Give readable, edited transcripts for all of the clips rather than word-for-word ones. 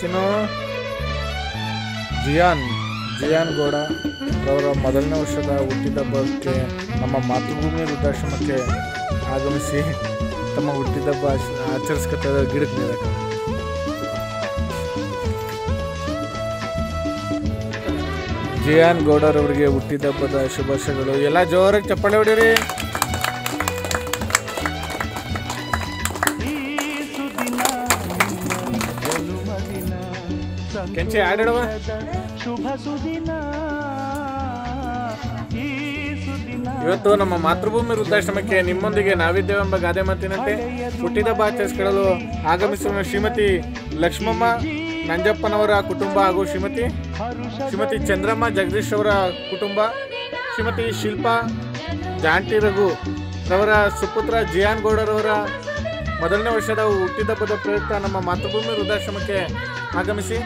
ಚಿನ್ನು ಜಿಯಾನ್ ಗೌಡ ಅವರ ಮೊದಲನೇ ವರ್ಷದ ಹುಟ್ಟಿದಬ್ಬಕ್ಕೆ ನಮ್ಮ ಮಾತೃಭೂಮಿ ವೃದ್ಧಾಶ್ರಮಕ್ಕೆ ಆಗಮಿಸಿ ತಮ್ಮ ಹುಟ್ಟಿದಬ್ಬ ಆಚರಿಸ್ಕೊತ ಗಿಡಕ್ಕೆ ನೀಡಕ್ಕೆ ಜಿಯಾನ್ ಗೌಡರವರಿಗೆ ಹುಟ್ಟಿದಬ್ಬದ ಶುಭಾಶಯಗಳು. ಎಲ್ಲ ಜೋರಾಗಿ ಚಪ್ಪಾಳೆ ಹೊಡೀರಿ. ಕೆಂಚೆ ಆಡಿಡುವ. ಇವತ್ತು ನಮ್ಮ ಮಾತೃಭೂಮಿ ವೃದ್ಧಾಶ್ರಮಕ್ಕೆ ನಿಮ್ಮೊಂದಿಗೆ ನಾವಿದ್ದೇವೆಂಬ ಗಾದೆ ಮಾತಿನಂತೆ ಹುಟ್ಟಿದಬ್ಬ ಆಚರಿಸಿಕೊಳ್ಳಲು ಆಗಮಿಸಿರುವ ಶ್ರೀಮತಿ ಲಕ್ಷ್ಮಮ್ಮ ನಂಜಪ್ಪನವರ ಕುಟುಂಬ ಹಾಗೂ ಶ್ರೀಮತಿ ಚಂದ್ರಮ್ಮ ಜಗದೀಶ್ ಅವರ ಕುಟುಂಬ, ಶ್ರೀಮತಿ ಶಿಲ್ಪಾ ಜಾಂಟಿ ರಘು ರವರ ಸುಪುತ್ರ ಜಿಯಾನ್ ಗೌಡರವರ ಮೊದಲನೇ ವರ್ಷದ ಹುಟ್ಟಿದಬ್ಬದ ಪ್ರಯುಕ್ತ ನಮ್ಮ ಮಾತೃಭೂಮಿ ವೃದ್ಧಾಶ್ರಮಕ್ಕೆ ಆಗಮಿಸಿ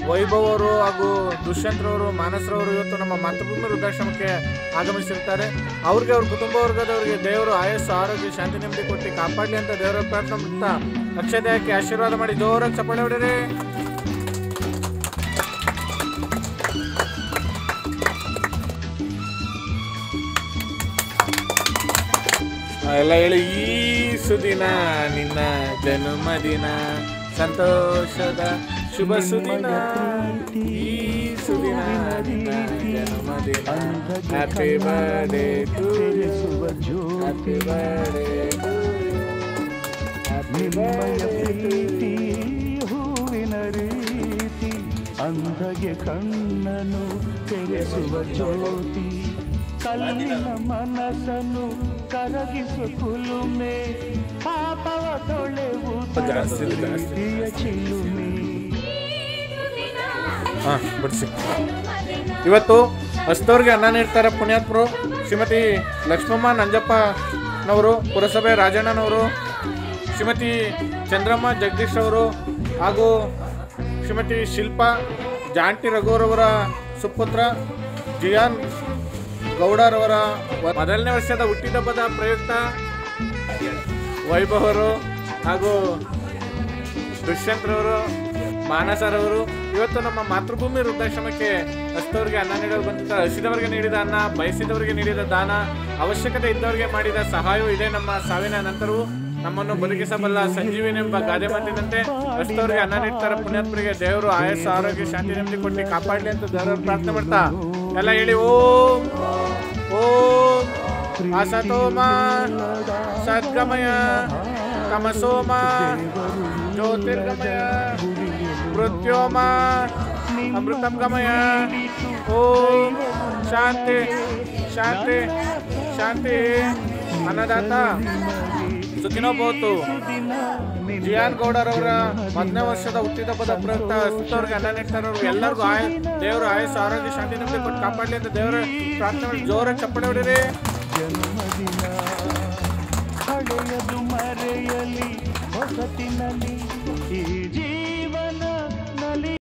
ವೈಭವ್ ಅವರು ಹಾಗೂ ದುಷ್ಯಂತ್ರವರು ಮಾನಸರವರು ಇವತ್ತು ನಮ್ಮ ಮಾತೃಭೂಮಿ ವೃದ್ಧಾಶ್ರಮಕ್ಕೆ ಆಗಮಿಸಿರ್ತಾರೆ. ಅವ್ರಿಗೆ ಅವ್ರ ಕುಟುಂಬ ವರ್ಗದವರಿಗೆ ದೇವರು ಆಯಸ್ಸು ಆರೋಗ್ಯ ಶಾಂತಿ ನೆಮ್ಮದಿ ಕೊಟ್ಟು ಕಾಪಾಡಲಿ ಅಂತ ದೇವರ ಪ್ರಾರ್ಥನೆ ಮಾಡ್ತಾ ಅಕ್ಷಯದೇಹಕ್ಕೆ ಆಶೀರ್ವಾದ ಮಾಡಿ ಜೋರಾಗಿ ಚಪ್ಪಾಳೆ ಹೊಡೀರಿ. ಎಲ್ಲ ಹೇಳಿ. ಈ ಸುದಿನ ನಿನ್ನ ಜನ್ಮದಿನ ಸಂತೋಷದ ಶುಭ ಸುದಿನ, ಈ ಸುದಿನ ನಿನ್ನ ಜನ್ಮದಿನ. Happy birthday to you, happy birthday to you, happy birthday. ಹೂವಿನ ರೀತಿ ಅಂಧಗೆ ಕಣ್ಣನು ತೆರೆಸುವ ಜ್ಯೋತಿ, ಕಲ್ಲಿನ ಮನಸ್ಸನ್ನು ಕರಗಿಸು ಕುಲುಮೆ, ಪಾಪವ ತೊಳೆವು ಚಿಲುಮೆ. ಬಿಡಿಸಿ. ಇವತ್ತು ಹಸ್ತವ್ರಿಗೆ ಅನ್ನ ನೀಡ್ತಾರೆ ಪುಣ್ಯಾತ್ಮರು ಶ್ರೀಮತಿ ಲಕ್ಷ್ಮಮ್ಮ ನಂಜಪ್ಪನವರು, ಪುರಸಭೆ ರಾಜಣ್ಣನವರು, ಶ್ರೀಮತಿ ಚಂದ್ರಮ್ಮ ಜಗದೀಶ್ ಅವರು ಹಾಗೂ ಶ್ರೀಮತಿ ಶಿಲ್ಪಾ ಜಾಂಟಿ ರಘುರವರ ಸುಪುತ್ರ ಜಿಯಾನ್ ಗೌಡರವರ ಮೊದಲನೇ ವರ್ಷದ ಹುಟ್ಟಿದಬ್ಬದ ಪ್ರಯುಕ್ತ ವೈಭವರು ಹಾಗೂ ದುಷ್ಯಂತ್ರವರು ಮಾನಸರವರು ಇವತ್ತು ನಮ್ಮ ಮಾತೃಭೂಮಿ ವೃದ್ಧಾಶ್ರಮಕ್ಕೆ ಹಸ್ತವರಿಗೆ ಅನ್ನ ನೀಡಲು ಬಂದಿದ್ದಾರೆ. ಹಸಿದವರಿಗೆ ನೀಡಿದ ಅನ್ನ, ಬಯಸಿದವರಿಗೆ ನೀಡಿದ ದಾನ, ಅವಶ್ಯಕತೆ ಇದ್ದವರಿಗೆ ಮಾಡಿದ ಸಹಾಯವು ಇದೇ ನಮ್ಮ ಸಾವಿನ ನಂತರವೂ ನಮ್ಮನ್ನು ಬದುಕಿಸಬಲ್ಲ ಸಂಜೀವಿನಿ ಎಂಬ ಗಾದೆ ಮಾತಿನಂತೆ ಹಸ್ತವರಿಗೆ ಅನ್ನ ನೀಡ್ತಾರೆ ಪುಣ್ಯಾತ್ಮರಿಗೆ ದೇವರು ಆಯಸ್ಸು ಆರೋಗ್ಯ ಶಾಂತಿ ನೆಮ್ಮದಿ ಕೊಟ್ಟು ಕಾಪಾಡಲಿ ಅಂತ ದೇವರ ಪ್ರಾರ್ಥನೆ ಮಾಡ್ತಾ ಎಲ್ಲ ಹೇಳಿ. ಓಂ ಓಂ ಅಸತೋಮ ಸದ್ಗಮಯ ತಮಸೋಮ ಜ್ಯೋತಿರ್ಗಮಯ ಮೃತ್ಯೋಮ ಅಮೃತಂ ಗಮಯ. ಓಂ ಶಾಂತಿ ಶಾಂತಿ ಶಾಂತಿ. ಅನ್ನದಾತ ಸುಖಿನೋ ಭವತು. ಜಿಯಾನ್ ಗೌಡರವರ ಮೊದಲನೇ ವರ್ಷದ ಹುಟ್ಟಿದಬ್ಬದ ಪ್ರಯುಕ್ತ ಸುತ್ತವ್ರಿಗೆ ಅನ್ನ ನೀಡ್ತಾರವ್ರಿಗೆ ಎಲ್ಲರಿಗೂ ದೇವರು ಆಯಸ್ಸು ಆರೋಗ್ಯ ಶಾಂತಿ ನೆಮ್ಮದಿ ಕೊಟ್ಟು ಕಾಪಾಡಲಿ ಅಂತ ದೇವರ ಪ್ರಾರ್ಥನೆ ಜೋರಾಗಿ ಚಪ್ಪಾಳೆ ಹೊಡೀರಿ. ಜನ್ಮದಿನ ಹಳೆಯದು ಮರೆಯಲಿ ಹೊಸತಿನಲ್ಲಿ